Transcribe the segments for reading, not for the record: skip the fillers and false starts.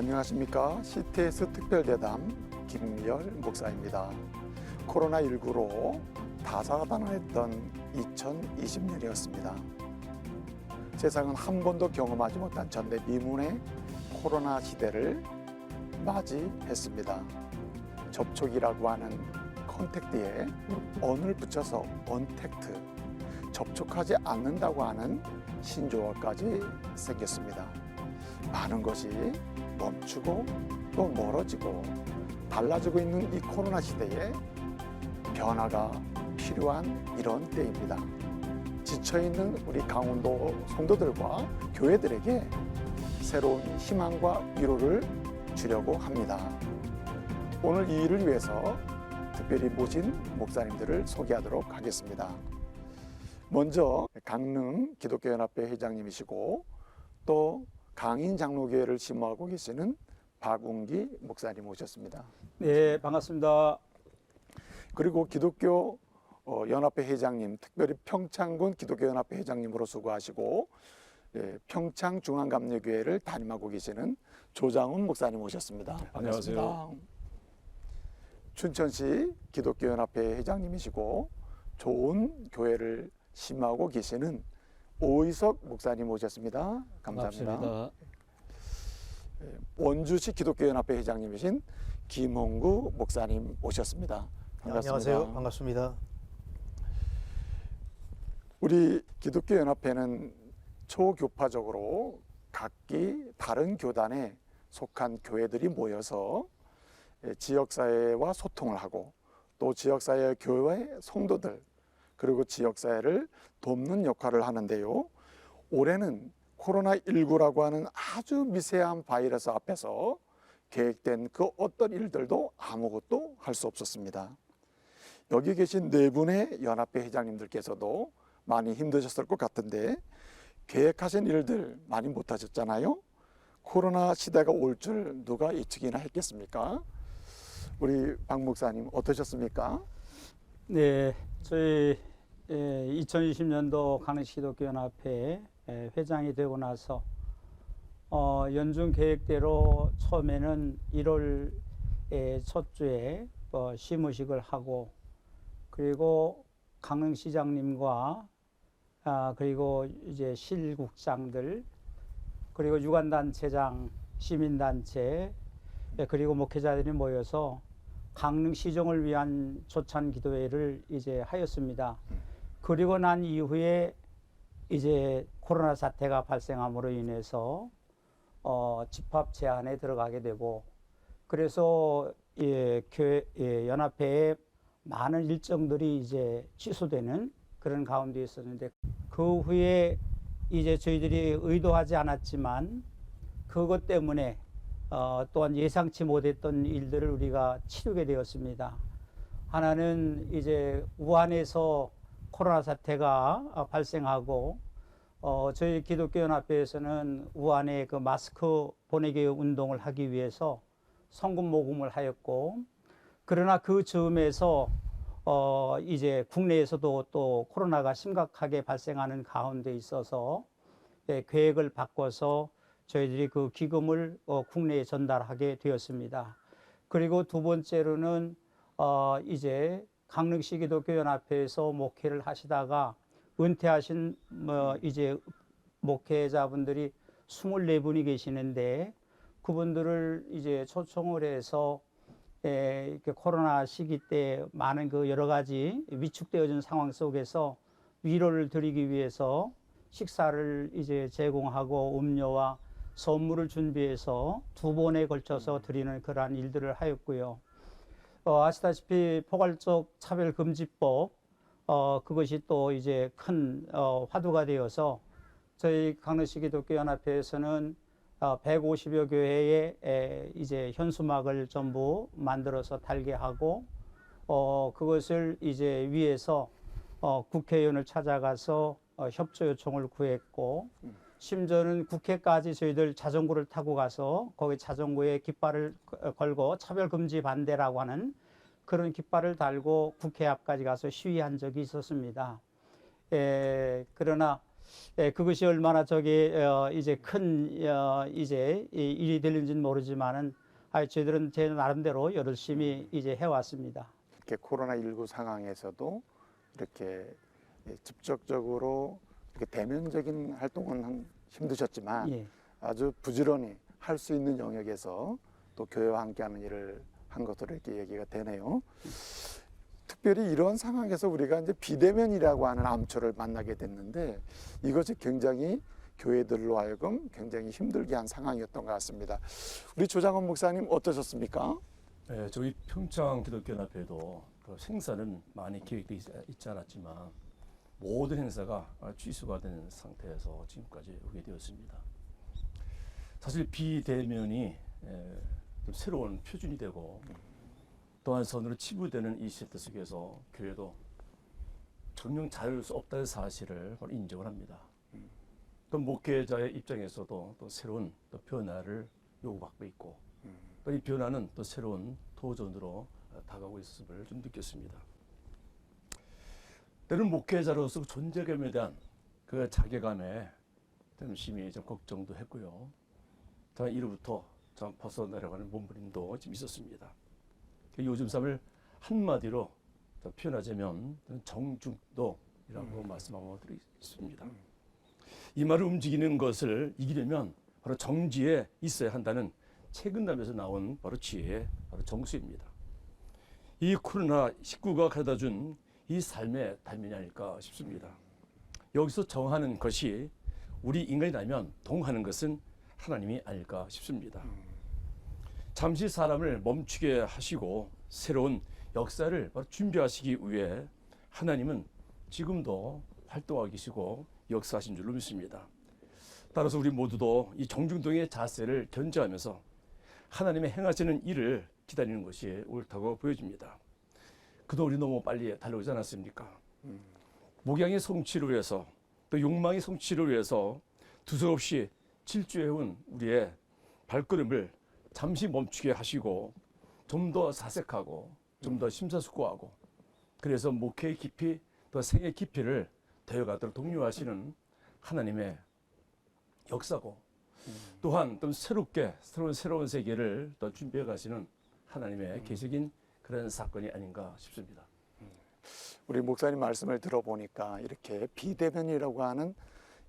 안녕하십니까. CTS 특별대담 김열 목사입니다. 코로나19로 다사다난했던 2020년이었습니다. 세상은 한 번도 경험하지 못한 전대미문의 코로나 시대를 맞이했습니다. 접촉이라고 하는 컨택트에 언을 붙여서 언택트, 접촉하지 않는다고 하는 신조어까지 생겼습니다. 많은 것이 멈추고 또 멀어지고 달라지고 있는 이 코로나 시대에 변화가 필요한 이런 때입니다. 지쳐있는 우리 강원도 성도들과 교회들에게 새로운 희망과 위로를 주려고 합니다. 오늘 이 일을 위해서 특별히 모신 목사님들을 소개하도록 하겠습니다. 먼저 강릉 기독교연합회 회장님이시고 또 강인장로교회를 심호하고 계시는 박웅기 목사님 오셨습니다. 네, 반갑습니다. 그리고 기독교 연합회 회장님, 특별히 평창군 기독교연합회 회장님으로 수고하시고 평창중앙감리교회를 담임하고 계시는 조장훈 목사님 오셨습니다. 반갑습니다. 안녕하세요. 춘천시 기독교연합회 회장님이시고 좋은 교회를 심호하고 계시는 오의석 목사님 오셨습니다. 감사합니다. 반갑습니다. 원주시 기독교연합회 회장님이신 김홍구 목사님 오셨습니다. 반갑습니다. 안녕하세요. 반갑습니다. 우리 기독교연합회는 초교파적으로 각기 다른 교단에 속한 교회들이 모여서 지역사회와 소통을 하고 또 지역사회의 교회 성도들 그리고 지역사회를 돕는 역할을 하는데요. 올해는 코로나19라고 하는 아주 미세한 바이러스 앞에서 계획된 그 어떤 일들도 아무것도 할 수 없었습니다. 여기 계신 네 분의 연합회 회장님들께서도 많이 힘드셨을 것 같은데 계획하신 일들 많이 못하셨잖아요. 코로나 시대가 올 줄 누가 예측이나 했겠습니까? 우리 박 목사님 어떠셨습니까? 네, 저희 2020년도 강릉시기독교연합회 회장이 되고 나서 연중 계획대로 처음에는 1월 첫 주에 시무식을 하고 그리고 강릉시장님과 그리고 이제 실국장들 그리고 유관단체장, 시민단체 그리고 목회자들이 모여서 강릉 시정을 위한 조찬 기도회를 이제 하였습니다. 그리고 난 이후에 이제 코로나 사태가 발생함으로 인해서 집합 제한에 들어가게 되고 그래서 교회 연합회의 많은 일정들이 이제 취소되는 그런 가운데 있었는데 그 후에 이제 저희들이 의도하지 않았지만 그것 때문에 또한 예상치 못했던 일들을 우리가 치르게 되었습니다. 하나는 이제 우한에서 코로나 사태가 발생하고 저희 기독교연합회에서는 우한에 그 마스크 보내기 운동을 하기 위해서 성금 모금을 하였고 그러나 그 즈음에서 이제 국내에서도 또 코로나가 심각하게 발생하는 가운데 있어서 계획을 바꿔서 저희들이 그 기금을 국내에 전달하게 되었습니다. 그리고 두 번째로는 이제 강릉시 기독교연합회에서 목회를 하시다가 은퇴하신 이제 목회자분들이 24분이 계시는데 그분들을 이제 초청을 해서 이렇게 코로나 시기 때 많은 그 여러 가지 위축되어진 상황 속에서 위로를 드리기 위해서 식사를 이제 제공하고 음료와 선물을 준비해서 두 번에 걸쳐서 드리는 그러한 일들을 하였고요. 아시다시피 포괄적 차별금지법 그것이 또 이제 큰 화두가 되어서 저희 강릉시 기독교연합회에서는 150여 교회에 이제 현수막을 전부 만들어서 달게 하고 그것을 이제 위에서 국회의원을 찾아가서 협조 요청을 구했고 심지어는 국회까지 저희들 자전거를 타고 가서 거기 자전거에 깃발을 걸고 차별금지 반대라고 하는 그런 깃발을 달고 국회 앞까지 가서 시위한 적이 있었습니다. 그러나 그것이 얼마나 이제 큰 이제 일이 될는지는 모르지만은 저희들은 제 나름대로 열심히 이제 해왔습니다. 이렇게 코로나19 상황에서도 이렇게 직접적으로 이렇게 대면적인 활동은 힘드셨지만 예. 아주 부지런히 할 수 있는 영역에서 또 교회와 함께하는 일을 한 것으로 이렇게 얘기가 되네요. 특별히 이런 상황에서 우리가 이제 비대면이라고 하는 암초를 만나게 됐는데 이것이 굉장히 교회들로 하여금 굉장히 힘들게 한 상황이었던 것 같습니다. 우리 조장원 목사님 어떠셨습니까? 네, 저희 평창 기독교연합회도 그 행사는 많이 계획되어 있지 않았지만 모든 행사가 취소가 된 상태에서 지금까지 오게 되었습니다. 사실 비대면이 좀 새로운 표준이 되고 또 한선으로 치부되는 이 시대 속에서 교회도 정녕 자유할 수 없다는 사실을 인정을 합니다. 또 목회자의 입장에서도 또 새로운 또 변화를 요구받고 있고 또 이 변화는 또 새로운 도전으로 다가오고 있음을 좀 느꼈습니다. 때로는 목회자로서 존재감에 대한 그 자괴감에 좀 심히 좀 걱정도 했고요. 다만 이로부터 좀 벗어나려가는 몸부림도 좀 있었습니다. 요즘 삶을 한마디로 표현하자면 정중도이라고 말씀하고 드리겠습니다. 이 말을 움직이는 것을 이기려면 바로 정지에 있어야 한다는 최근담에서 나온 바로 지혜의 바로 정수입니다. 이 코로나19가 가져다 준 이 삶의 단면이 아닐까 싶습니다. 여기서 정하는 것이 우리 인간이라면 동하는 것은 하나님이 아닐까 싶습니다. 잠시 사람을 멈추게 하시고 새로운 역사를 바로 준비하시기 위해 하나님은 지금도 활동하고 계시고 역사하신 줄로 믿습니다. 따라서 우리 모두도 이 정중동의 자세를 견지하면서 하나님의 행하시는 일을 기다리는 것이 옳다고 보여집니다. 그동안 우리 너무 빨리 달려오지 않았습니까? 목양의 성취를 위해서 또 욕망의 성취를 위해서 두서없이 질주해온 우리의 발걸음을 잠시 멈추게 하시고 좀 더 사색하고 좀 더 심사숙고하고 그래서 목회의 깊이 또 생의 깊이를 되어가도록 독려하시는 하나님의 역사고 또한 또 새로운 세계를 또 준비해 가시는 하나님의 계획인 그런 사건이 아닌가 싶습니다. 우리 목사님 말씀을 들어보니까 이렇게 비대면이라고 하는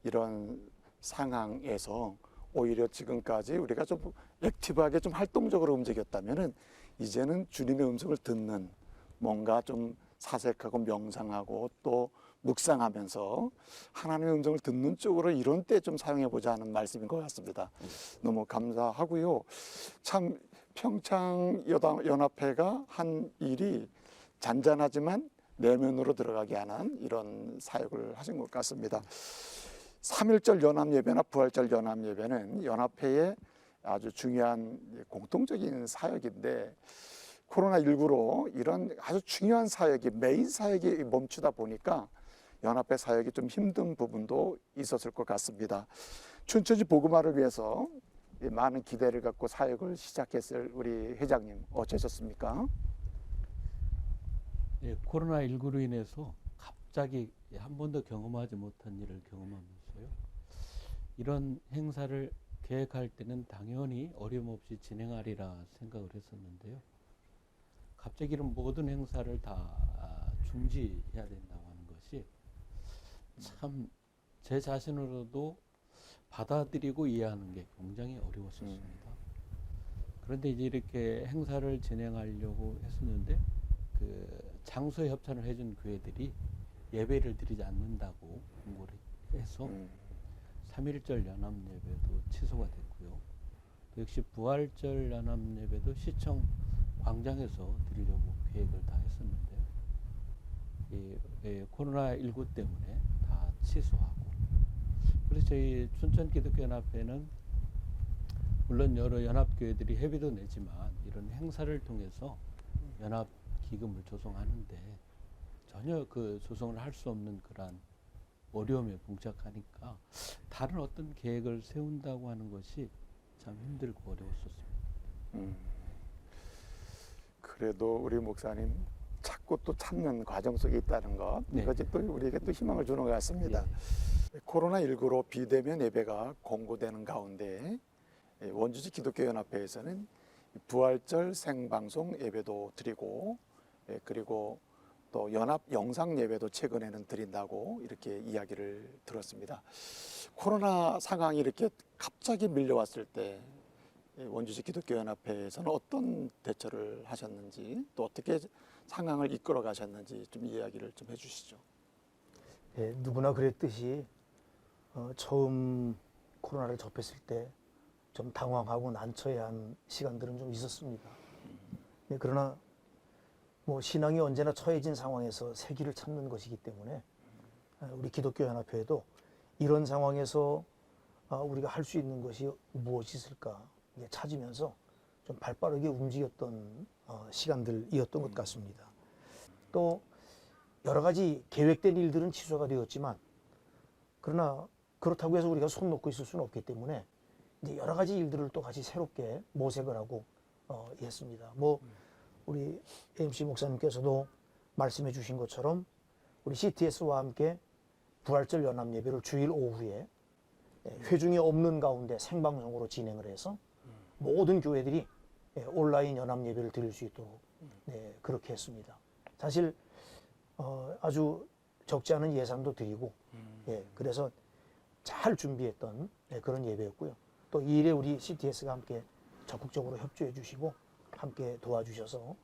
이런 상황에서 오히려 지금까지 우리가 좀 액티브하게 좀 활동적으로 움직였다면은 이제는 주님의 음성을 듣는 뭔가 좀 사색하고 명상하고 또 묵상하면서 하나님의 음성을 듣는 쪽으로 이런 때 좀 사용해 보자 하는 말씀인 것 같습니다. 너무 감사하고요. 참 평창연합회가 한 일이 잔잔하지만 내면으로 들어가게 하는 이런 사역을 하신 것 같습니다. 3.1절 연합예배나 부활절 연합예배는 연합회의 아주 중요한 공통적인 사역인데 코로나19로 이런 아주 중요한 사역이 메인 사역이 멈추다 보니까 연합회 사역이 좀 힘든 부분도 있었을 것 같습니다. 춘천시 복음화를 위해서 많은 기대를 갖고 사역을 시작했을 우리 회장님 어쩌셨습니까? 예, 코로나19로 인해서 갑자기 한 번도 경험하지 못한 일을 경험하면서요. 이런 행사를 계획할 때는 당연히 어려움 없이 진행하리라 생각을 했었는데요. 갑자기 이런 모든 행사를 다 중지해야 된다고 하는 것이 참 제 자신으로도 받아들이고 이해하는 게 굉장히 어려웠었습니다. 그런데 이제 이렇게 행사를 진행하려고 했었는데 그 장소 협찬을 해준 교회들이 예배를 드리지 않는다고 공고를 해서 3.1절 연합예배도 취소가 됐고요. 또 역시 부활절 연합예배도 시청 광장에서 드리려고 계획을 다 했었는데요. 코로나19 때문에 다 취소하고 그래서 저희 춘천기독교연합회는 물론 여러 연합교회들이 회비도 내지만 이런 행사를 통해서 연합기금을 조성하는데 전혀 그 조성을 할 수 없는 그러한 어려움에 봉착하니까 다른 어떤 계획을 세운다고 하는 것이 참 힘들고 어려웠었습니다. 그래도 우리 목사님 찾고 또 찾는 과정 속에 있다는 것 네. 이것이 또 우리에게 또 희망을 주는 것 같습니다. 네. 코로나19로 비대면 예배가 공고되는 가운데 원주시 기독교연합회에서는 부활절 생방송 예배도 드리고 그리고 또 연합 영상 예배도 최근에는 드린다고 이렇게 이야기를 들었습니다. 코로나 상황이 이렇게 갑자기 밀려왔을 때 원주시 기독교연합회에서는 어떤 대처를 하셨는지 또 어떻게 상황을 이끌어 가셨는지 좀 이야기를 좀 해주시죠. 예, 누구나 그랬듯이 처음 코로나를 접했을 때 좀 당황하고 난처해한 시간들은 좀 있었습니다. 예, 그러나 뭐 신앙이 언제나 처해진 상황에서 새길을 찾는 것이기 때문에 우리 기독교연합회에도 이런 상황에서 우리가 할 수 있는 것이 무엇이 있을까 찾으면서 좀 발빠르게 움직였던 시간들이었던 것 같습니다. 또 여러 가지 계획된 일들은 취소가 되었지만 그러나 그렇다고 해서 우리가 손 놓고 있을 수는 없기 때문에 이제 여러 가지 일들을 또 같이 새롭게 모색을 하고 했습니다. 뭐 우리 MC 목사님께서도 말씀해 주신 것처럼 우리 CTS와 함께 부활절 연합 예배를 주일 오후에 회중이 없는 가운데 생방송으로 진행을 해서 모든 교회들이 온라인 연합 예배를 드릴 수 있도록 그렇게 했습니다. 사실 아주 적지 않은 예산도 드리고 그래서 잘 준비했던 그런 예배였고요. 또 이 일에 우리 CTS가 함께 적극적으로 협조해 주시고 함께 도와주셔서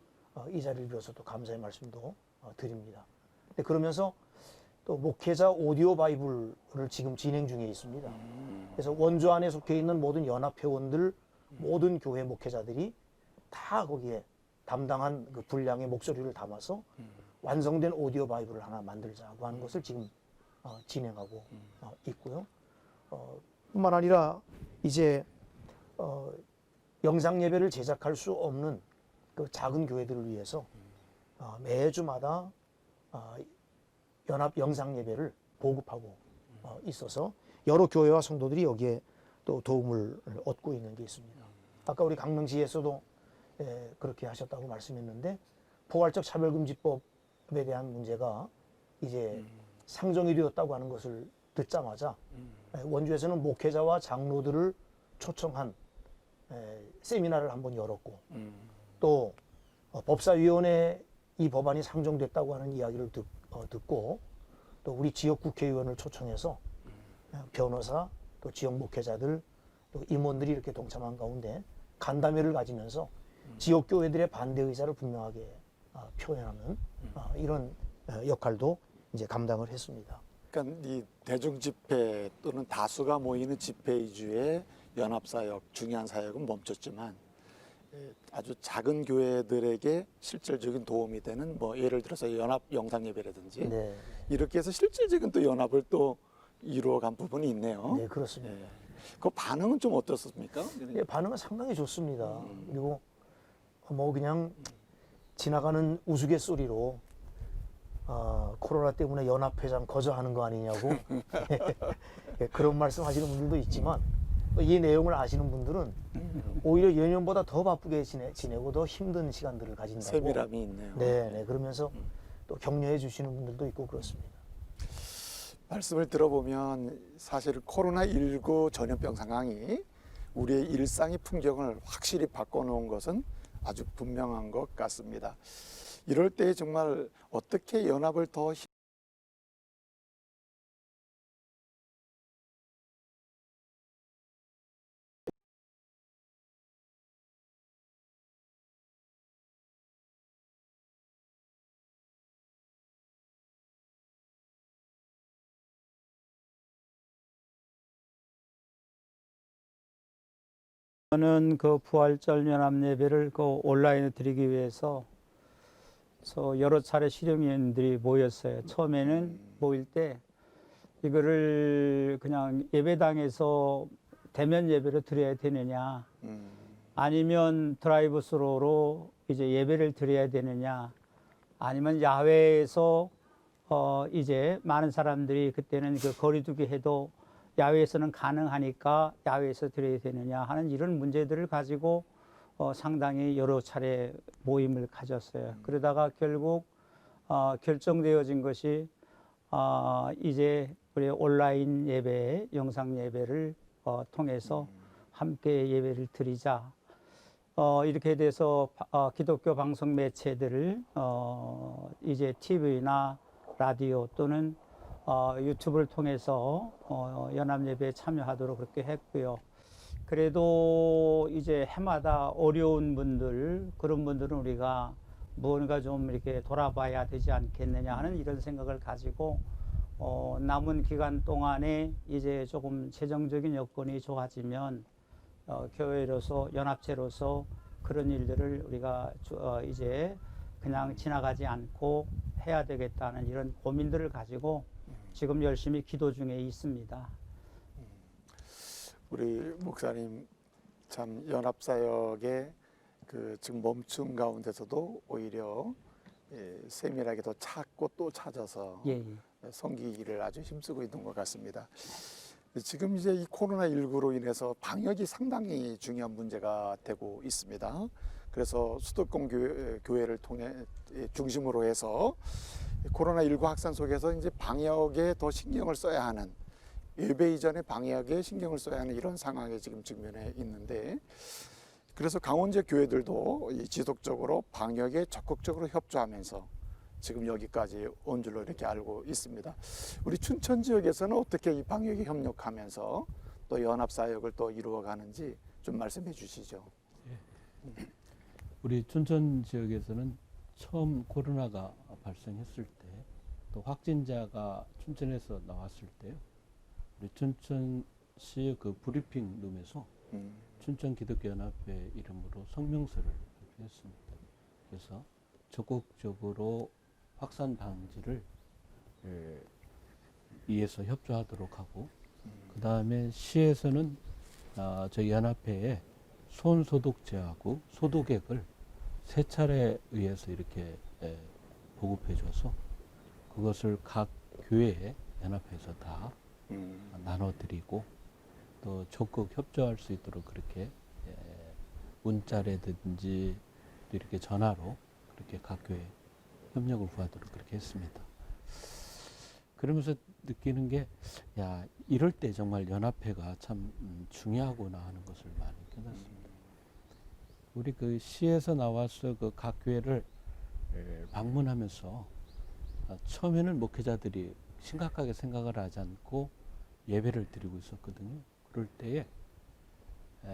이 자리를 빌어서 또 감사의 말씀도 드립니다. 그러면서 또 목회자 오디오 바이블을 지금 진행 중에 있습니다. 그래서 원주 안에 속해 있는 모든 연합회원들, 모든 교회 목회자들이 다 거기에 담당한 그 분량의 목소리를 담아서 완성된 오디오 바이블을 하나 만들자고 하는 것을 지금 진행하고 있고요. 뿐만 아니라 이제 영상 예배를 제작할 수 없는 그 작은 교회들을 위해서 매주마다 연합 영상 예배를 보급하고 있어서 여러 교회와 성도들이 여기에 또 도움을 얻고 있는 게 있습니다. 아까 우리 강명시에서도 그렇게 하셨다고 말씀했는데 포괄적 차별금지법에 대한 문제가 이제 상정이 되었다고 하는 것을 듣자마자 원주에서는 목회자와 장로들을 초청한 세미나를 한번 열었고 또 법사위원회 이 법안이 상정됐다고 하는 이야기를 듣고 또 우리 지역 국회의원을 초청해서 변호사 또 지역 목회자들 또 임원들이 이렇게 동참한 가운데 간담회를 가지면서 지역 교회들의 반대 의사를 분명하게 표현하는 이런 역할도 이제 감당을 했습니다. 그러니까 이 대중 집회 또는 다수가 모이는 집회 위주의 연합사역, 중요한 사역은 멈췄지만 아주 작은 교회들에게 실질적인 도움이 되는 뭐 예를 들어서 연합 영상 예배라든지 이렇게 해서 실질적인 또 연합을 또 이루어간 부분이 있네요. 네, 그렇습니다. 그 반응은 좀 어떻습니까? 예, 반응은 상당히 좋습니다. 그리고 뭐 그냥 지나가는 우스갯소리로 코로나 때문에 연합회장 거저하는 거 아니냐고 그런 말씀 하시는 분들도 있지만 이 내용을 아시는 분들은 오히려 예년보다 더 바쁘게 지내고 더 힘든 시간들을 가진다고 세밀함이 있네요. 네, 그러면서 또 격려해 주시는 분들도 있고 그렇습니다. 말씀을 들어보면 사실 코로나19 전염병 상황이 우리의 일상의 풍경을 확실히 바꿔놓은 것은 아주 분명한 것 같습니다. 이럴 때 정말 어떻게 연합을 더 저는 그 부활절 연합 예배를 그 온라인에 드리기 위해서 여러 차례 실행위원들이 모였어요. 처음에는 모일 때 이거를 그냥 예배당에서 대면 예배로 드려야 되느냐, 아니면 드라이브 스루로 이제 예배를 드려야 되느냐, 아니면 야외에서 이제 많은 사람들이 그때는 그 거리두기 해도 야외에서는 가능하니까 야외에서 드려야 되느냐 하는 이런 문제들을 가지고 상당히 여러 차례 모임을 가졌어요. 그러다가 결국 결정되어진 것이 이제 우리 온라인 예배, 영상 예배를 통해서 함께 예배를 드리자. 이렇게 돼서 기독교 방송 매체들을 이제 TV나 라디오 또는 유튜브를 통해서 연합 예배에 참여하도록 그렇게 했고요. 그래도 이제 해마다 어려운 분들, 그런 분들은 우리가 무언가 좀 이렇게 돌아봐야 되지 않겠느냐 하는 이런 생각을 가지고 남은 기간 동안에 이제 조금 재정적인 여건이 좋아지면 교회로서 연합체로서 그런 일들을 우리가 이제 그냥 지나가지 않고 해야 되겠다는 이런 고민들을 가지고 지금 열심히 기도 중에 있습니다. 우리 목사님 참 연합사역의 그 지금 멈춤 가운데서도 오히려 세밀하게 더 찾고 또 찾아서 예, 예. 섬기기를 아주 힘쓰고 있는 것 같습니다. 지금 이제 이 코로나19로 인해서 방역이 상당히 중요한 문제가 되고 있습니다. 그래서 수도권 교회를 통해 중심으로 해서 코로나19 확산 속에서 이제 방역에 더 신경을 써야 하는, 예배 이전에 방역에 신경을 써야 하는 이런 상황에 지금 직면해 있는데, 그래서 강원제 교회들도 지속적으로 방역에 적극적으로 협조하면서 지금 여기까지 온 줄로 이렇게 알고 있습니다. 우리 춘천 지역에서는 어떻게 이 방역에 협력하면서 또 연합사역을 또 이루어가는지 좀 말씀해 주시죠. 우리 춘천 지역에서는 처음 코로나가 발생했을 때, 또 확진자가 춘천에서 나왔을 때요, 우리 춘천시 그 브리핑 룸에서 춘천 기독교연합회 이름으로 성명서를 발표했습니다. 그래서 적극적으로 확산 방지를 위해서 협조하도록 하고, 그 다음에 시에서는 저희 연합회에 손 소독제하고 소독액을 3차례에 의해서 이렇게 보급해줘서 그것을 각 교회에 연합해서 다 나눠드리고, 또 적극 협조할 수 있도록 그렇게 문자라든지 또 이렇게 전화로 그렇게 각 교회 협력을 구하도록 그렇게 했습니다. 그러면서 느끼는 게, 야, 이럴 때 정말 연합회가 참 중요하구나 하는 것을 많이 깨닫습니다. 우리 그 시에서 나와서 그 각 교회를 방문하면서 처음에는 목회자들이 심각하게 생각을 하지 않고 예배를 드리고 있었거든요. 그럴 때에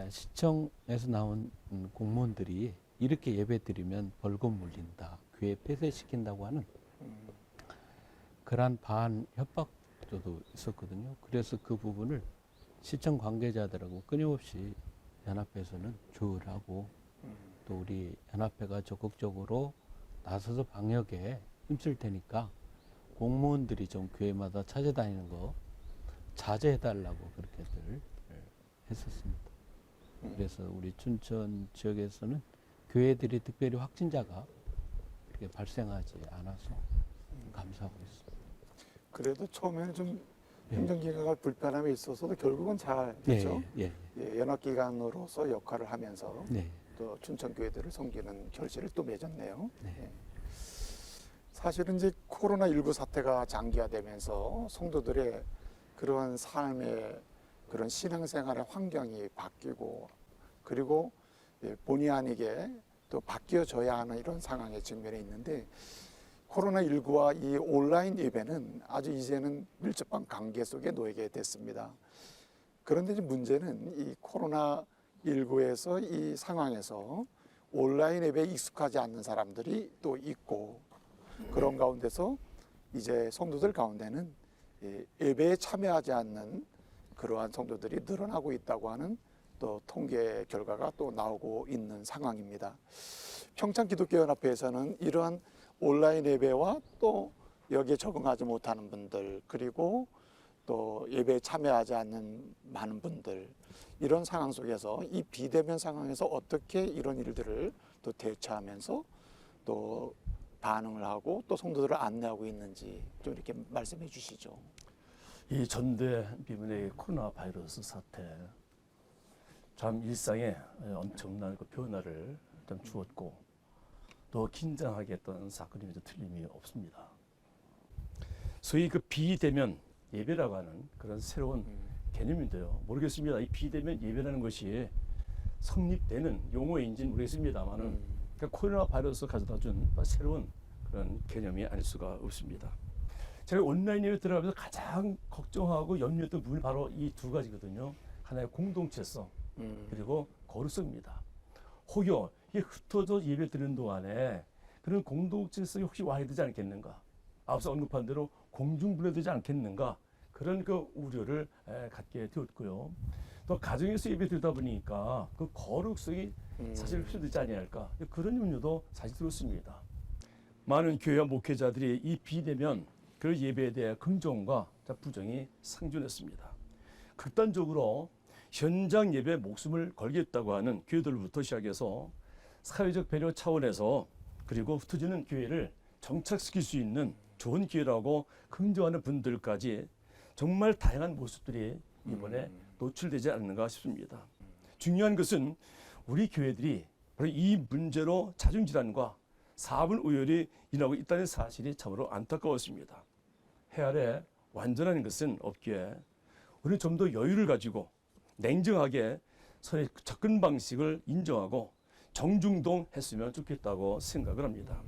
시청에서 나온 공무원들이 이렇게 예배 드리면 벌금 물린다, 교회 폐쇄시킨다고 하는 그러한 반 협박조도 있었거든요. 그래서 그 부분을 시청 관계자들하고 끊임없이 연합회에서는 조율을 하고, 또 우리 연합회가 적극적으로 나서서 방역에 힘쓸 테니까 공무원들이 좀 교회마다 찾아다니는 거 자제해달라고 그렇게들 했었습니다. 그래서 우리 춘천 지역에서는 교회들이 특별히 확진자가 그렇게 발생하지 않아서 감사하고 있습니다. 그래도 처음에는 좀 예. 행정기관과 불편함이 있어서도 결국은 잘 됐죠. 연합기관으로서 역할을 하면서 네. 또 춘천교회들을 섬기는 결실을 또 맺었네요. 네. 예. 사실은 이제 코로나19 사태가 장기화되면서 성도들의 그러한 삶의 그런 신앙생활의 환경이 바뀌고, 그리고 본의 아니게 또 바뀌어져야 하는 이런 상황에 직면해 있는데, 코로나19와 이 온라인 예배는 아주 이제는 밀접한 관계 속에 놓이게 됐습니다. 그런데 이제 문제는 이 코로나19에서 이 상황에서 온라인 예배에 익숙하지 않는 사람들이 또 있고, 그런 가운데서 이제 성도들 가운데는 예배에 참여하지 않는 그러한 성도들이 늘어나고 있다고 하는 또 통계 결과가 또 나오고 있는 상황입니다. 평창기독교연합회에서는 이러한 온라인 예배와 또 여기에 적응하지 못하는 분들, 그리고 또 예배에 참여하지 않는 많은 분들, 이런 상황 속에서 이 비대면 상황에서 어떻게 이런 일들을 또 대처하면서 또 반응을 하고 또 성도들을 안내하고 있는지 좀 이렇게 말씀해 주시죠. 이 전대 비문의 코로나 바이러스 사태, 참 일상에 엄청난 그 변화를 좀 주었고, 또 긴장하게 했던 사건임에도 틀림이 없습니다. 소위 그 비대면 예배라고 하는 그런 새로운 개념인데요. 모르겠습니다. 이 비대면 예배라는 것이 성립되는 용어인지는 모르겠습니다만은 그러니까 코로나 바이러스 가져다 준 새로운 그런 개념이 아닐 수가 없습니다. 제가 온라인 예배 들어가면서 가장 걱정하고 염려했던 부분이 바로 이 두 가지거든요. 하나의 공동체성 그리고 거룩성입니다. 혹여 이 흩어져 예배 드리는 동안에 그런 공동체성이 혹시 와야 되지 않겠는가? 앞서 언급한 대로 공중분해되지 않겠는가? 그런 그 우려를 갖게 되었고요. 또 가정에서 예배 드리다 보니까 그 거룩성이 사실 훼손되지 아니할까? 그런 염려도 사실 들었습니다. 많은 교회와 목회자들이 이 비대면 그 예배에 대해 긍정과 부정이 상존했습니다. 극단적으로 현장 예배에 목숨을 걸겠다고 하는 교회들부터 시작해서 사회적 배려 차원에서 그리고 흩어지는 교회를 정착시킬 수 있는 좋은 기회라고 긍정하는 분들까지 정말 다양한 모습들이 이번에 노출되지 않는가 싶습니다. 중요한 것은 우리 교회들이 바로 이 문제로 자중질환과 사분 오열이 일어나고 있다는 사실이 참으로 안타까웠습니다. 해 아래 완전한 것은 없기에 우리는 좀 더 여유를 가지고 냉정하게 서로의 접근 방식을 인정하고 정중동했으면 좋겠다고 생각을 합니다.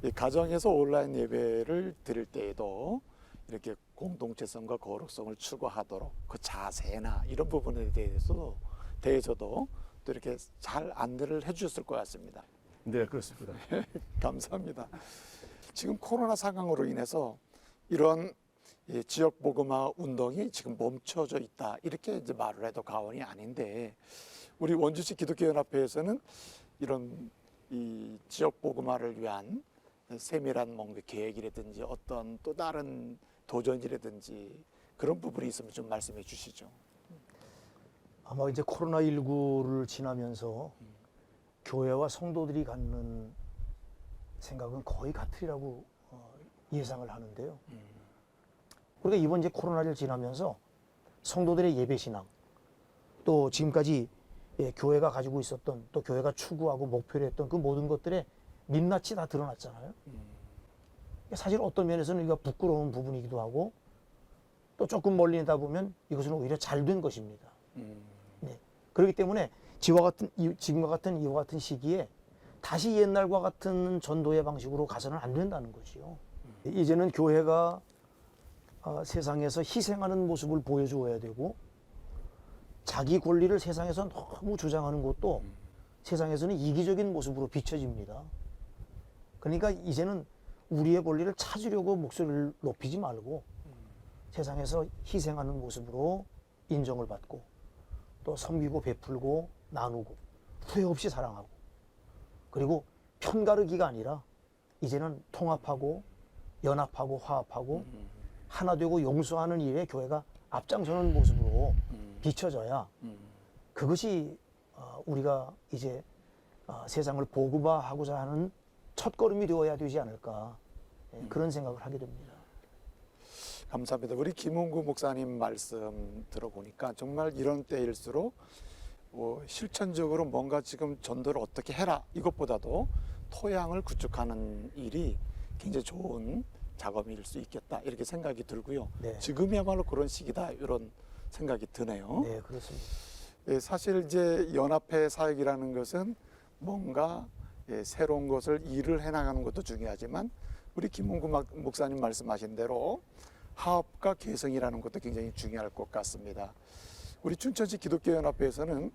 이 가정에서 온라인 예배를 드릴 때에도 이렇게 공동체성과 거룩성을 추구하도록 그 자세나 이런 부분에 대해서도 또 이렇게 잘 안내를 해주셨을 것 같습니다. 네, 그렇습니다. 감사합니다. 지금 코로나 상황으로 인해서 이런 지역 복음화 운동이 지금 멈춰져 있다 이렇게 이제 말을 해도 과언이 아닌데 우리 원주시 기독교연합회에서는 이런 이 지역 복음화를 위한 세밀한 뭔가 계획이라든지 어떤 또 다른 도전이라든지 그런 부분이 있으면 좀 말씀해 주시죠. 아마 이제 코로나19를 지나면서 교회와 성도들이 갖는 생각은 거의 같으리라고 예상을 하는데요. 그러니까 이번 이제 코로나를 지나면서 성도들의 예배 신앙 또 지금까지 교회가 가지고 있었던 또 교회가 추구하고 목표로 했던 그 모든 것들의 민낯이 다 드러났잖아요. 사실 어떤 면에서는 이거 부끄러운 부분이기도 하고 또 조금 멀리 내다 보면 이것은 오히려 잘 된 것입니다. 네. 그렇기 때문에 지금과 같은 이와 같은 시기에 다시 옛날과 같은 전도의 방식으로 가서는 안 된다는 거지요. 이제는 교회가 세상에서 희생하는 모습을 보여주어야 되고 자기 권리를 세상에서 너무 주장하는 것도 세상에서는 이기적인 모습으로 비춰집니다. 그러니까 이제는 우리의 권리를 찾으려고 목소리를 높이지 말고 세상에서 희생하는 모습으로 인정을 받고 또 섬기고 베풀고 나누고 후회 없이 사랑하고 그리고 편가르기가 아니라 이제는 통합하고 연합하고 화합하고 하나 되고 용서하는 일에 교회가 앞장서는 모습으로 비춰져야 그것이 우리가 이제 세상을 복음화하고자 하는 첫걸음이 되어야 되지 않을까 그런 생각을 하게 됩니다. 감사합니다. 우리 김홍구 목사님 말씀 들어보니까 정말 이런 때일수록 실천적으로 뭔가 지금 전도를 어떻게 해라 이것보다도 토양을 구축하는 일이 굉장히 좋은 작업일 수 있겠다 이렇게 생각이 들고요. 네. 지금이야말로 그런 시기다 이런 생각이 드네요. 네, 그렇습니다. 사실 이제 연합회 사역이라는 것은 뭔가 새로운 것을 일을 해나가는 것도 중요하지만 우리 김홍구 목사님 말씀하신 대로 화합과 개성이라는 것도 굉장히 중요할 것 같습니다. 우리 춘천시 기독교연합회에서는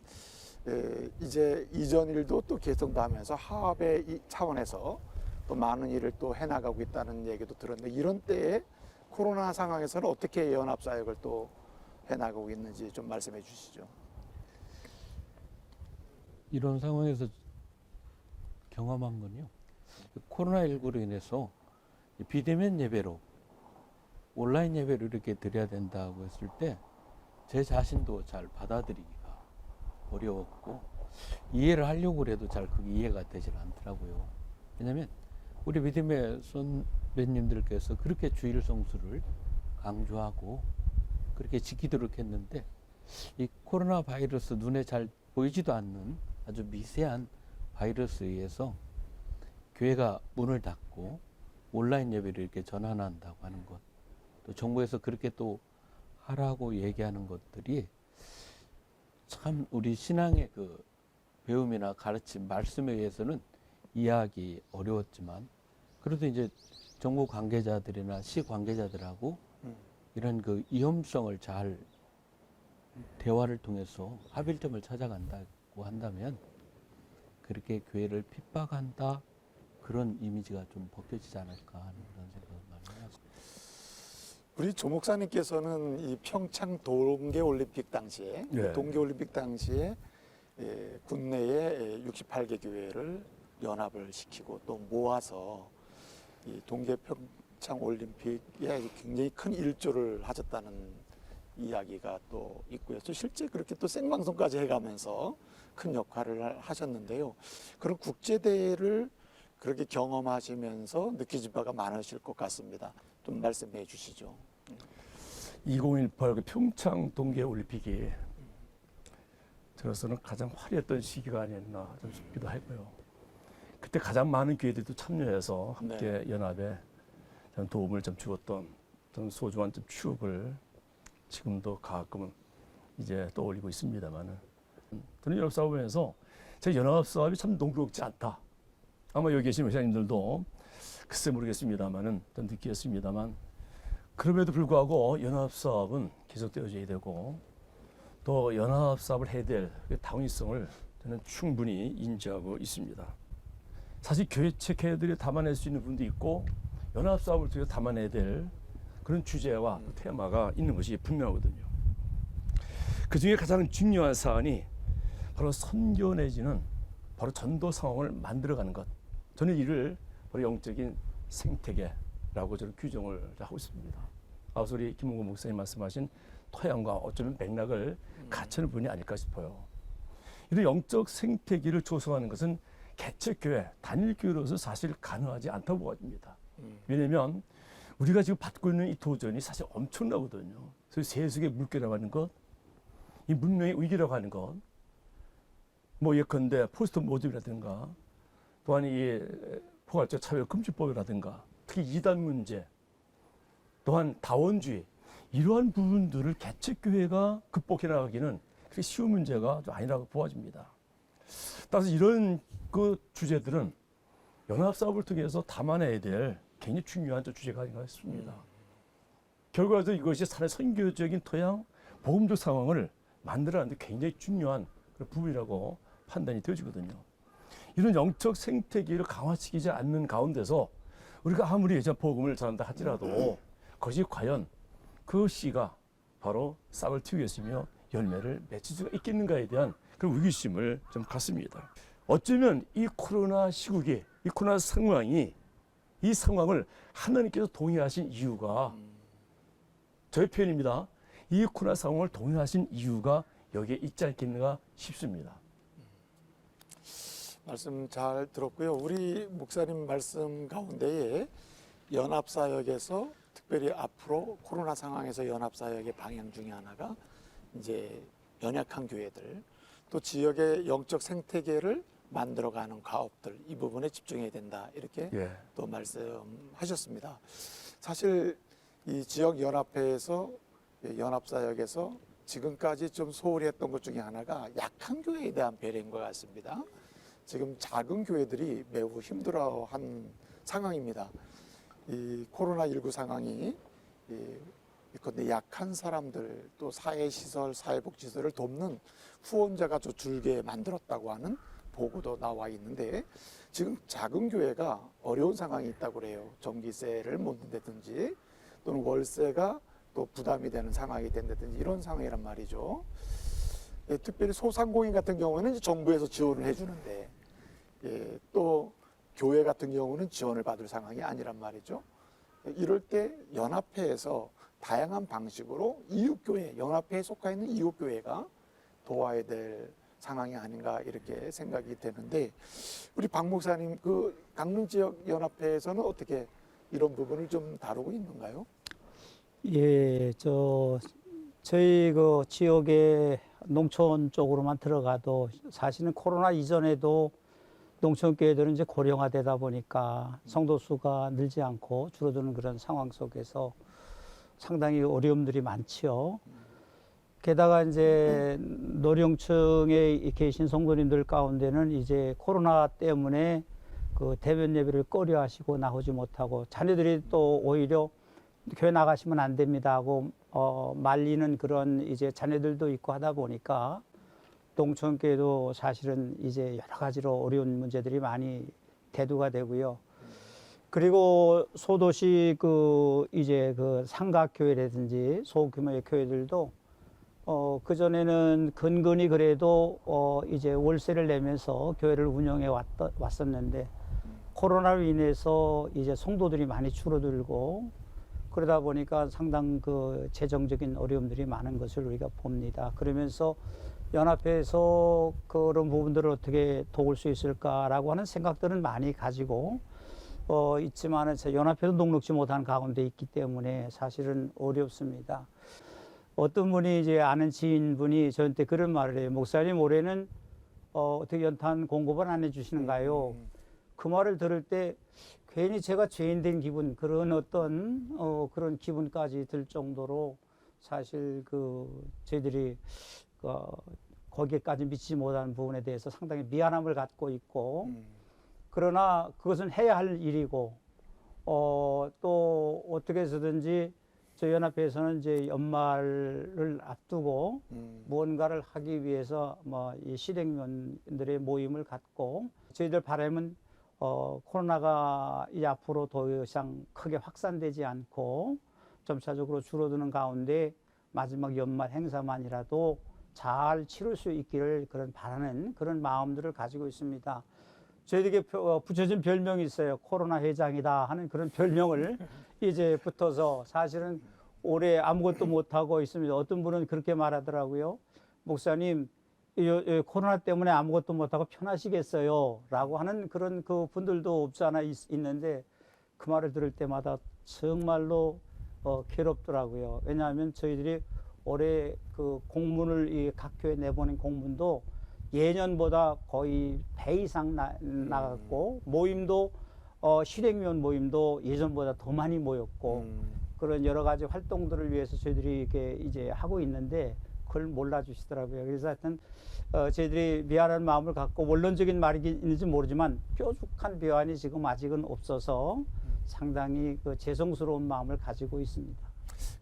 이제 이전 일도 또 개성도 하면서 화합의 차원에서 또 많은 일을 또 해나가고 있다는 얘기도 들었는데 이런 때에 코로나 상황에서는 어떻게 연합 사역을 또 해나가고 있는지 좀 말씀해 주시죠. 이런 상황에서 경험한 건요. 코로나19로 인해서 비대면 예배로 온라인 예배를 이렇게 드려야 된다고 했을 때 제 자신도 잘 받아들이기가 어려웠고 이해를 하려고 해도 잘 그게 이해가 되질 않더라고요. 왜냐하면 우리 믿음의 선배님들께서 그렇게 주일 성수를 강조하고 그렇게 지키도록 했는데 이 코로나 바이러스 눈에 잘 보이지도 않는 아주 미세한 바이러스에 의해서 교회가 문을 닫고 온라인 예배를 이렇게 전환한다고 하는 것 또 정부에서 그렇게 또 하라고 얘기하는 것들이 참 우리 신앙의 그 배움이나 가르침, 말씀에 의해서는 이해하기 어려웠지만 그래도 이제 정부 관계자들이나 시 관계자들하고 이런 그 위험성을 잘 대화를 통해서 합일점을 찾아간다고 한다면 그렇게 교회를 핍박한다 그런 이미지가 좀 벗겨지지 않을까 하는 그런 생각을 많이 해요. 우리 조 목사님께서는 이 평창 동계올림픽 당시에 네. 동계올림픽 당시에 국내에 68개 교회를 연합을 시키고 또 모아서 이 동계 평창 올림픽에 굉장히 큰 일조를 하셨다는 이야기가 또 있고요. 또 실제 그렇게 또 생방송까지 해가면서 큰 역할을 하셨는데요. 그런 국제대회를 그렇게 경험하시면서 느끼신 바가 많으실 것 같습니다. 좀 말씀해 주시죠. 2018 그 평창 동계올림픽이 저로서는 가장 화려했던 시기가 아니었나 좀 싶기도 하고요. 그때 가장 많은 교회들도 참여해서 함께 연합에 좀 도움을 좀 주었던 좀 소중한 좀 추억을 지금도 가끔은 이제 떠올리고 있습니다만은 저는 연합사업에서 제 연합사업이 참 농구롭지 않다. 아마 여기 계신 회장님들도 글쎄 모르겠습니다만은 좀 느끼겠습니다만 그럼에도 불구하고 연합사업은 계속되어져야 되고 또 연합사업을 해야 될 당위성을 저는 충분히 인지하고 있습니다. 사실 교회체 교회들이 담아낼 수 있는 부분도 있고 연합사업을 통해서 담아내야 될 그런 주제와 테마가 있는 것이 분명하거든요. 그중에 가장 중요한 사안이 바로 선교 내지는 바로 전도 상황을 만들어가는 것. 저는 이를 바로 영적인 생태계라고 저는 규정을 하고 있습니다. 앞서 우리 김홍곤 목사님 말씀하신 토양과 어쩌면 맥락을 갖추는 분이 아닐까 싶어요. 이런 영적 생태계를 조성하는 것은 개척교회, 단일교회로서 사실 가능하지 않다고 보아집니다. 왜냐하면 우리가 지금 받고 있는 이 도전이 사실 엄청나거든요. 그래서 세속의 물결이라고 하는 것, 이 문명의 위기라고 하는 것, 뭐 예컨대 포스트 모즘이라든가 또한 이 포괄적 차별금지법이라든가 특히 이단 문제 또한 다원주의 이러한 부분들을 개척교회가 극복해 나가기는 그렇게 쉬운 문제가 좀 아니라고 보아집니다. 따라서 이런 그 주제들은 연합사업을 통해서 담아내야 될 굉장히 중요한 주제가 아닌가 싶습니다. 결과적으로 이것이 사회 선교적인 토양, 복음적 상황을 만들어내는 데 굉장히 중요한 그런 부분이라고 판단이 되어지거든요. 이런 영적 생태계를 강화시키지 않는 가운데서 우리가 아무리 예전 복음을 전한다 할지라도 그것이 과연 그 씨가 바로 싹을 틔우겠으며 열매를 맺힐 수가 있겠는가에 대한 그런 의구심을 좀 갖습니다. 어쩌면 이 코로나 시국이, 이 코로나 상황이 이 상황을 하나님께서 동의하신 이유가 저의 표현입니다. 이 코로나 상황을 동의하신 이유가 여기에 있지 않겠는가 싶습니다. 말씀 잘 들었고요. 우리 목사님 말씀 가운데에 연합사역에서 특별히 앞으로 코로나 상황에서 연합사역의 방향 중에 하나가 이제 연약한 교회들 또 지역의 영적 생태계를 만들어가는 가업들 이 부분에 집중해야 된다 이렇게 또 말씀하셨습니다. 사실 이 지역 연합회에서 연합사역에서 지금까지 좀 소홀히 했던 것 중에 하나가 약한 교회에 대한 배려인 것 같습니다. 지금 작은 교회들이 매우 힘들어한 상황입니다. 이 코로나19 상황이 근데 약한 사람들 또 사회시설, 사회복지시설을 돕는 후원자가 좀 줄게 만들었다고 하는 보고도 나와 있는데 지금 작은 교회가 어려운 상황이 있다고 그래요. 전기세를 못 낸다든지 또는 월세가 또 부담이 되는 상황이 된다든지 이런 상황이란 말이죠. 특별히 소상공인 같은 경우는 정부에서 지원을 해주는데 또 교회 같은 경우는 지원을 받을 상황이 아니란 말이죠. 이럴 때 연합회에서 다양한 방식으로 이웃교회, 연합회에 속해 있는 이웃교회가 도와야 될 상황이 아닌가 이렇게 생각이 되는데 우리 박 목사님 그 강릉 지역 연합회에서는 어떻게 이런 부분을 좀 다루고 있는가요? 예, 저희 그 지역의 농촌 쪽으로만 들어가도 사실은 코로나 이전에도 농촌 교회들은 이제 고령화되다 보니까 성도 수가 늘지 않고 줄어드는 그런 상황 속에서 상당히 어려움들이 많지요. 게다가 이제 노령층에 계신 성도님들 가운데는 이제 코로나 때문에 그 대면 예배를 꺼려 하시고 나오지 못하고 자녀들이 또 오히려 교회 나가시면 안 됩니다 하고 말리는 그런 이제 자녀들도 있고 하다 보니까 농촌교회도 사실은 이제 여러 가지로 어려운 문제들이 많이 대두가 되고요. 그리고 소도시 그 이제 그 상가교회라든지 소규모의 교회들도 그전에는 근근히 그래도 이제 월세를 내면서 교회를 운영해 왔었는데 코로나로 인해서 이제 성도들이 많이 줄어들고 그러다 보니까 상당 그 재정적인 어려움들이 많은 것을 우리가 봅니다. 그러면서 연합회에서 그런 부분들을 어떻게 도울 수 있을까라고 하는 생각들은 많이 가지고 있지만은 연합회도 녹록지 못한 가운데 있기 때문에 사실은 어렵습니다. 어떤 분이 이제 아는 지인분이 저한테 그런 말을 해요. 목사님 올해는 어떻게 연탄 공급을 안 해주시는가요? 그 말을 들을 때 괜히 제가 죄인 된 기분 그런 어떤 그런 기분까지 들 정도로 사실 그 저희들이 거기에까지 미치지 못한 부분에 대해서 상당히 미안함을 갖고 있고 그러나 그것은 해야 할 일이고 또 어떻게 해서든지 저희 연합회에서는 이제 연말을 앞두고 무언가를 하기 위해서 뭐 이 실행위원들의 모임을 갖고 저희들 바람은 코로나가 이 앞으로 더 이상 크게 확산되지 않고 점차적으로 줄어드는 가운데 마지막 연말 행사만이라도 잘 치룰 수 있기를 그런 바라는 그런 마음들을 가지고 있습니다. 저희에게 붙여진 별명이 있어요. 코로나 회장이다 하는 그런 별명을 이제 붙어서 사실은 올해 아무것도 못하고 있습니다. 어떤 분은 그렇게 말하더라고요. 목사님, 이 코로나 때문에 아무것도 못하고 편하시겠어요? 라고 하는 그런 그 분들도 없지 않아 있는데 그 말을 들을 때마다 정말로 괴롭더라고요. 왜냐하면 저희들이 올해 그 공문을 이 각 교회 내보낸 공문도 예년보다 거의 배 이상 나갔고 모임도 실행위원 모임도 예전보다 더 많이 모였고 그런 여러 가지 활동들을 위해서 저희들이 이렇게 이제 하고 있는데 그걸 몰라주시더라고요. 그래서 하여튼 저희들이 미안한 마음을 갖고 원론적인 말인지 모르지만 뾰족한 비환이 지금 아직은 없어서 상당히 그 죄송스러운 마음을 가지고 있습니다.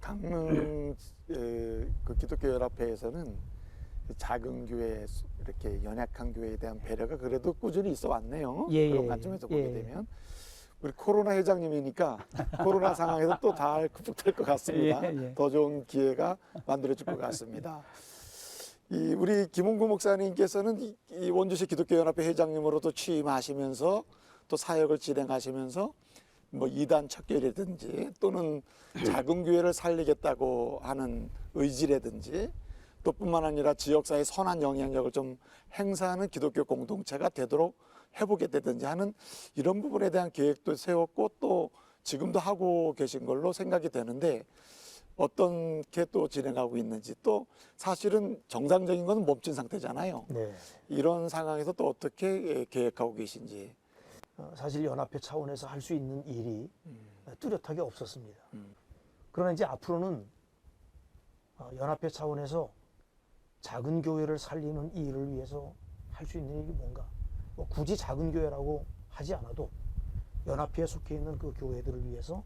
강릉 그 기독교 연합회에서는 작은 교회 이렇게 연약한 교회에 대한 배려가 그래도 꾸준히 있어 왔네요. 예, 그런 예, 관점에서 예. 보게 되면 우리 코로나 회장님이니까 코로나 상황에서 또 잘 극복될 것 같습니다. 예, 예. 더 좋은 기회가 만들어질 것 같습니다. 우리 김홍구 목사님께서는 이 원주시 기독교 연합회 회장님으로도 취임하시면서 또 사역을 진행하시면서 뭐 이단 척결이라든지 또는 작은 교회를 살리겠다고 하는 의지라든지 또 뿐만 아니라 지역사회에 선한 영향력을 좀 행사하는 기독교 공동체가 되도록 해보겠다든지 하는 이런 부분에 대한 계획도 세웠고 또 지금도 하고 계신 걸로 생각이 되는데 어떻게 또 진행하고 있는지 또 사실은 정상적인 것은 멈춘 상태잖아요. 네. 이런 상황에서 또 어떻게 계획하고 계신지. 사실 연합회 차원에서 할 수 있는 일이 뚜렷하게 없었습니다. 그러나 이제 앞으로는 연합회 차원에서 작은 교회를 살리는 일을 위해서 할 수 있는 일이 뭔가 뭐 굳이 작은 교회라고 하지 않아도 연합회에 속해 있는 그 교회들을 위해서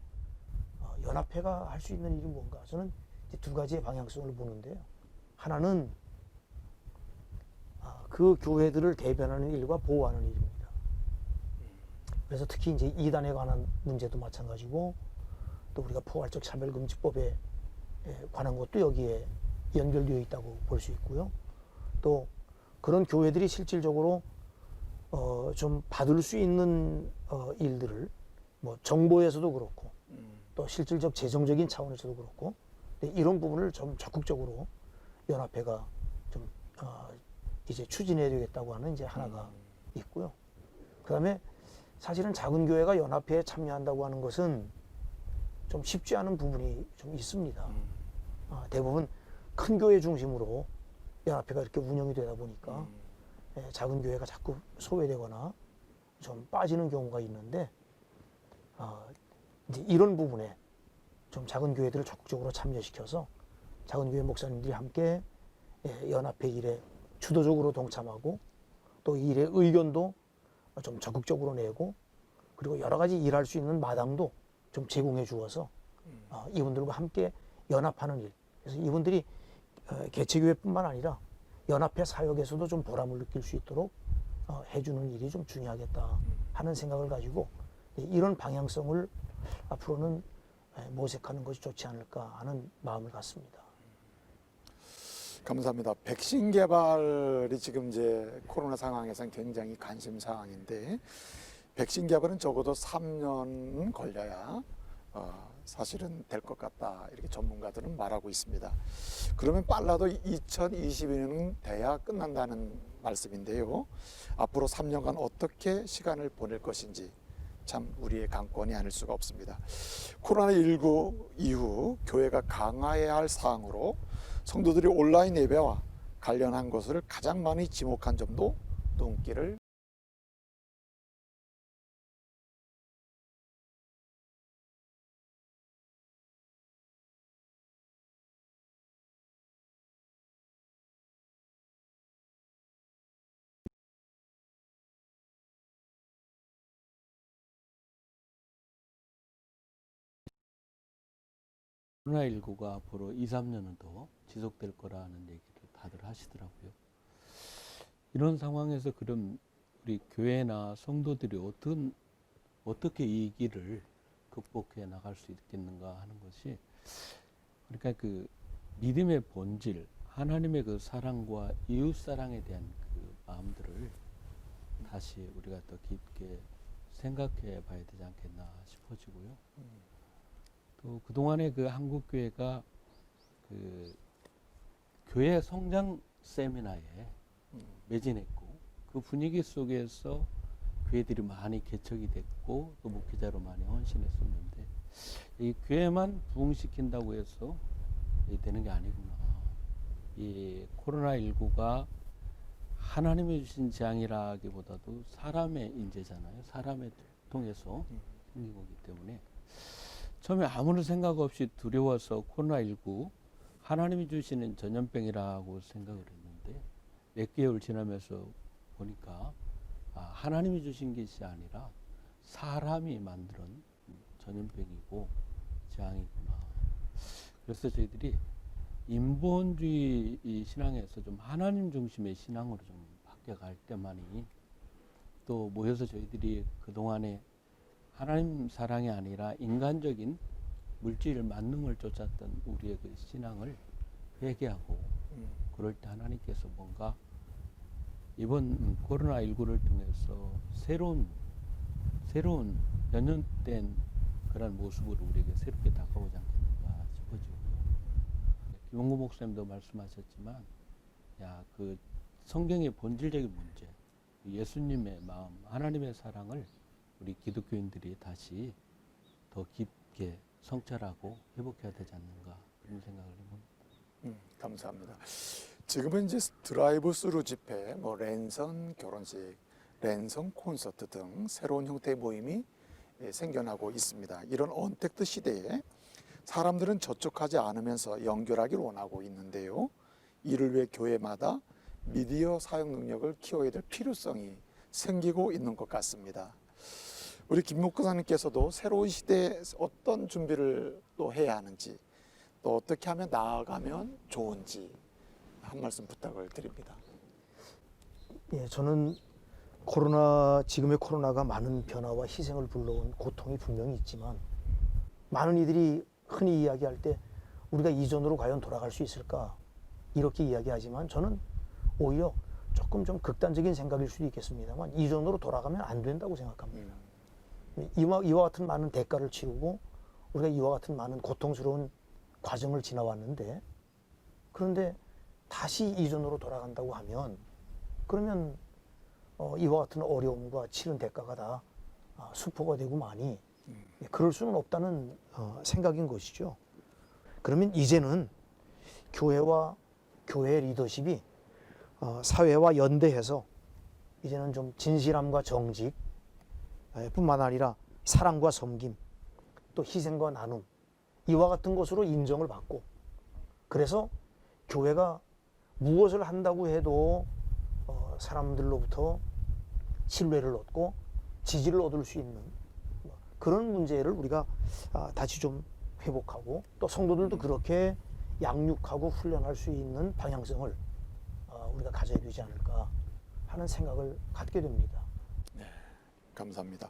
연합회가 할 수 있는 일이 뭔가 저는 이제 두 가지의 방향성을 보는데요. 하나는 그 교회들을 대변하는 일과 보호하는 일입니다. 그래서 특히 이제 이단에 관한 문제도 마찬가지고 또 우리가 포괄적 차별금지법에 관한 것도 여기에 연결되어 있다고 볼 수 있고요. 또 그런 교회들이 실질적으로 좀 받을 수 있는 일들을 뭐 정보에서도 그렇고 또 실질적 재정적인 차원에서도 그렇고 이런 부분을 좀 적극적으로 연합회가 좀 이제 추진해야 되겠다고 하는 이제 하나가 있고요. 그다음에 사실은 작은 교회가 연합회에 참여한다고 하는 것은 좀 쉽지 않은 부분이 좀 있습니다. 대부분 큰 교회 중심으로 연합회가 이렇게 운영이 되다 보니까 작은 교회가 자꾸 소외되거나 좀 빠지는 경우가 있는데 이제 이런 부분에 좀 작은 교회들을 적극적으로 참여시켜서 작은 교회 목사님들이 함께 연합회 일에 주도적으로 동참하고 또 이 일의 의견도 좀 적극적으로 내고 그리고 여러 가지 일할 수 있는 마당도 좀 제공해 주어서 이분들과 함께 연합하는 일. 그래서 이분들이 개체교회뿐만 아니라 연합회 사역에서도 좀 보람을 느낄 수 있도록 해주는 일이 좀 중요하겠다 하는 생각을 가지고 이런 방향성을 앞으로는 모색하는 것이 좋지 않을까 하는 마음을 갖습니다. 감사합니다. 백신 개발이 지금 이제 코로나 상황에서는 굉장히 관심 사항인데 백신 개발은 적어도 3년 걸려야 사실은 될 것 같다 이렇게 전문가들은 말하고 있습니다. 그러면 빨라도 2022년은 돼야 끝난다는 말씀인데요. 앞으로 3년간 어떻게 시간을 보낼 것인지 참 우리의 관건이 아닐 수가 없습니다. 코로나19 이후 교회가 강화해야 할 사항으로 성도들이 온라인 예배와 관련한 것을 가장 많이 지목한 점도 눈길을 코로나19가 앞으로 2, 3년은 더 지속될 거라는 얘기를 다들 하시더라고요. 이런 상황에서 그럼 우리 교회나 성도들이 어떻게 이 위기를 극복해 나갈 수 있겠는가 하는 것이 그러니까 그 믿음의 본질, 하나님의 그 사랑과 이웃 사랑에 대한 그 마음들을 다시 우리가 더 깊게 생각해 봐야 되지 않겠나 싶어지고요. 또 그동안에 그 한국 교회가 그 교회 성장 세미나에 매진했고 그 분위기 속에서 교회들이 많이 개척이 됐고 또 목회자로 많이 헌신했었는데 이 교회만 부흥시킨다고 해서 되는 게 아니구나. 이 코로나19가 하나님이 주신 재앙이라기보다도 사람의 인재잖아요. 사람을 통해서 생긴 거기 때문에 처음에 아무런 생각 없이 두려워서 코로나19 하나님이 주시는 전염병이라고 생각을 했는데 몇 개월 지나면서 보니까 하나님이 주신 것이 아니라 사람이 만든 전염병이고 재앙이구나. 그래서 저희들이 인본주의 신앙에서 좀 하나님 중심의 신앙으로 좀 바뀌어갈 때만이 또 모여서 저희들이 그동안에 하나님 사랑이 아니라 인간적인 물질 만능을 쫓았던 우리의 그 신앙을 회개하고 그럴 때 하나님께서 뭔가 이번 코로나19를 통해서 새로운 변형된 그런 모습으로 우리에게 새롭게 다가오지 않겠는가 싶어지고요. 김원구 목사님도 말씀하셨지만 그 성경의 본질적인 문제, 예수님의 마음, 하나님의 사랑을 우리 기독교인들이 다시 더 깊게 성찰하고 회복해야 되지 않는가 그런 생각을 해봅니다. 감사합니다. 지금은 이제 드라이브 스루 집회, 랜선 결혼식, 랜선 콘서트 등 새로운 형태의 모임이 생겨나고 있습니다. 이런 언택트 시대에 사람들은 접촉하지 않으면서 연결하기를 원하고 있는데요. 이를 위해 교회마다 미디어 사용 능력을 키워야 될 필요성이 생기고 있는 것 같습니다. 우리 김 목사님께서도 새로운 시대에 어떤 준비를 또 해야 하는지 또 어떻게 하면 나아가면 좋은지 한 말씀 부탁을 드립니다. 예, 저는 지금의 코로나가 많은 변화와 희생을 불러온 고통이 분명히 있지만 많은 이들이 흔히 이야기할 때 우리가 이전으로 과연 돌아갈 수 있을까 이렇게 이야기하지만 저는 오히려 조금 좀 극단적인 생각일 수도 있겠습니다만 이전으로 돌아가면 안 된다고 생각합니다. 이와 같은 많은 대가를 치르고 우리가 이와 같은 많은 고통스러운 과정을 지나왔는데 그런데 다시 이전으로 돌아간다고 하면 그러면 이와 같은 어려움과 치른 대가가 다 수포가 되고 마니 그럴 수는 없다는 생각인 것이죠. 그러면 이제는 교회와 교회 리더십이 사회와 연대해서 이제는 좀 진실함과 정직 뿐만 아니라 사랑과 섬김 또 희생과 나눔 이와 같은 것으로 인정을 받고, 그래서 교회가 무엇을 한다고 해도 사람들로부터 신뢰를 얻고 지지를 얻을 수 있는 그런 문제를 우리가 다시 좀 회복하고, 또 성도들도 그렇게 양육하고 훈련할 수 있는 방향성을 우리가 가져야 되지 않을까 하는 생각을 갖게 됩니다. 감사합니다.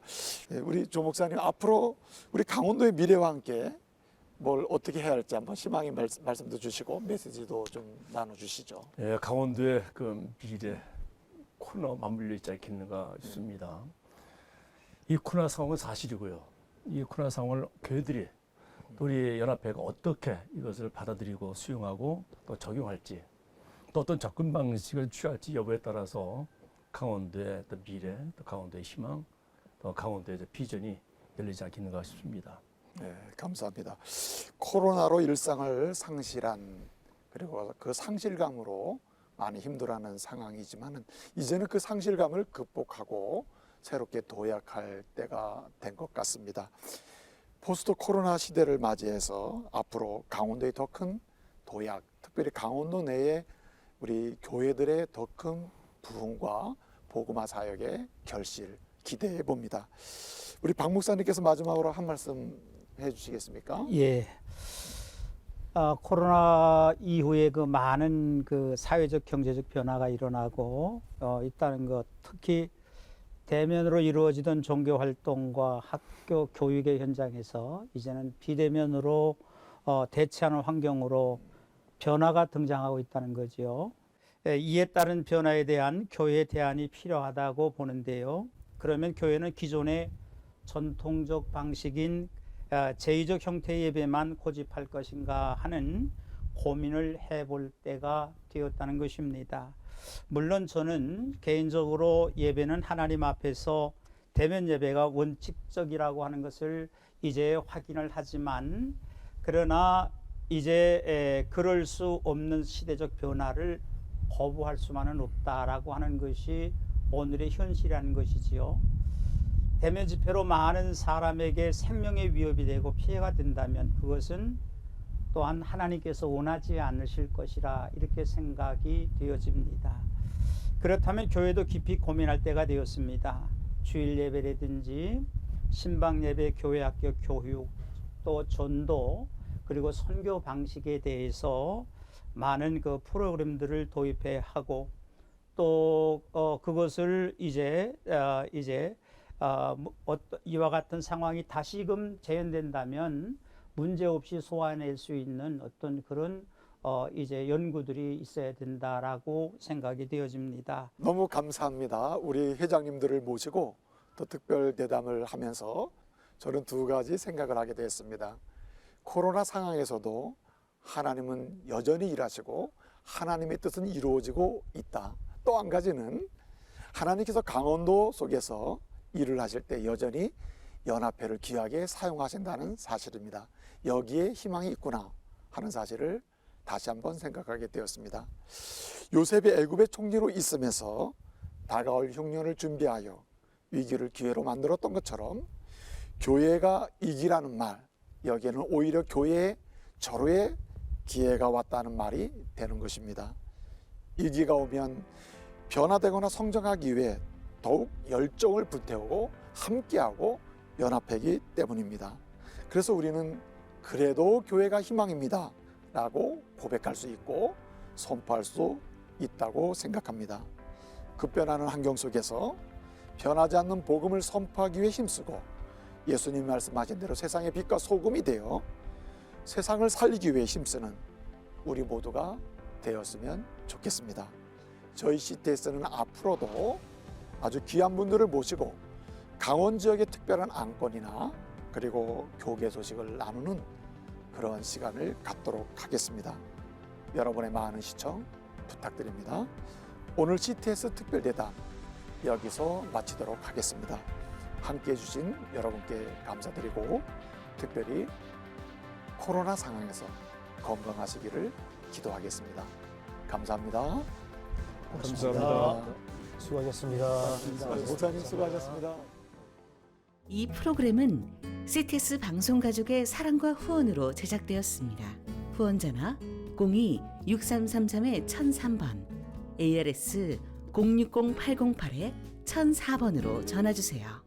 예, 우리 조 목사님, 앞으로 우리 강원도의 미래와 함께 뭘 어떻게 해야 할지 한번 희망의 말씀도 주시고 메시지도 좀 나눠주시죠. 예, 강원도의 그 미래, 코로나 맞물려 있지 않겠는가 싶습니다. 이 코로나 상황은 사실이고요. 이 코로나 상황을 교회들이, 또 우리 연합회가 어떻게 이것을 받아들이고 수용하고 또 적용할지, 또 어떤 접근 방식을 취할지 여부에 따라서 강원도의 또 미래, 또 강원도의 희망, 또 강원도의 비전이 열리지 않겠는가 싶습니다. 네, 감사합니다. 코로나로 일상을 상실한, 그리고 그 상실감으로 많이 힘들어하는 상황이지만은 이제는 그 상실감을 극복하고 새롭게 도약할 때가 된 것 같습니다. 포스트 코로나 시대를 맞이해서 앞으로 강원도의 더 큰 도약, 특별히 강원도 내에 우리 교회들의 더 큰 부흥과 복음화 사역의 결실 기대해 봅니다. 우리 박 목사님께서 마지막으로 한 말씀 해주시겠습니까? 예. 코로나 이후에 그 많은 그 사회적 경제적 변화가 일어나고 있다는 것, 특히 대면으로 이루어지던 종교 활동과 학교 교육의 현장에서 이제는 비대면으로 대체하는 환경으로 변화가 등장하고 있다는 거죠. 이에 따른 변화에 대한 교회의 대안이 필요하다고 보는데요. 그러면 교회는 기존의 전통적 방식인 제의적 형태의 예배만 고집할 것인가 하는 고민을 해볼 때가 되었다는 것입니다. 물론 저는 개인적으로 예배는 하나님 앞에서 대면 예배가 원칙적이라고 하는 것을 이제 확인을 하지만, 그러나 이제 그럴 수 없는 시대적 변화를 거부할 수만은 없다라고 하는 것이 오늘의 현실이라는 것이지요. 대면 집회로 많은 사람에게 생명의 위협이 되고 피해가 된다면 그것은 또한 하나님께서 원하지 않으실 것이라 이렇게 생각이 되어집니다. 그렇다면 교회도 깊이 고민할 때가 되었습니다. 주일 예배라든지 신방 예배, 교회 학교 교육, 또 전도, 그리고 선교 방식에 대해서 많은 그 프로그램들을 도입해 하고, 또 그것을 이제 이와 같은 상황이 다시금 재현된다면 문제없이 소화해낼 수 있는 어떤 그런 이제 연구들이 있어야 된다라고 생각이 되어집니다. 너무 감사합니다. 우리 회장님들을 모시고 또 특별 대담을 하면서 저는 두 가지 생각을 하게 되었습니다. 코로나 상황에서도 하나님은 여전히 일하시고 하나님의 뜻은 이루어지고 있다. 또 한 가지는 하나님께서 강원도 속에서 일을 하실 때 여전히 연합회를 귀하게 사용하신다는 사실입니다. 여기에 희망이 있구나 하는 사실을 다시 한번 생각하게 되었습니다. 요셉이 애굽의 총리로 있으면서 다가올 흉년을 준비하여 위기를 기회로 만들었던 것처럼 교회가 이기라는 말, 여기에는 오히려 교회의 절호의 기회가 왔다는 말이 되는 것입니다. 위기가 오면 변화되거나 성장하기 위해 더욱 열정을 불태우고 함께하고 연합하기 때문입니다. 그래서 우리는 그래도 교회가 희망입니다 라고 고백할 수 있고 선포할 수 있다고 생각합니다. 급변하는 환경 속에서 변하지 않는 복음을 선포하기 위해 힘쓰고 예수님이 말씀하신 대로 세상의 빛과 소금이 되어 세상을 살리기 위해 힘쓰는 우리 모두가 되었으면 좋겠습니다. 저희 CTS는 앞으로도 아주 귀한 분들을 모시고 강원 지역의 특별한 안건이나 그리고 교계 소식을 나누는 그런 시간을 갖도록 하겠습니다. 여러분의 많은 시청 부탁드립니다. 오늘 CTS 특별대담 여기서 마치도록 하겠습니다. 함께해 주신 여러분께 감사드리고 특별히 코로나 상황에서 건강하시기를 기도하겠습니다. 감사합니다. 감사합니다. 수고하셨습니다. 목사님 수고하셨습니다. 이 프로그램은 CTS 방송가족의 사랑과 후원으로 제작되었습니다. 후원전화 02-6333-1003번, ARS 060-808-1004번으로 전화주세요.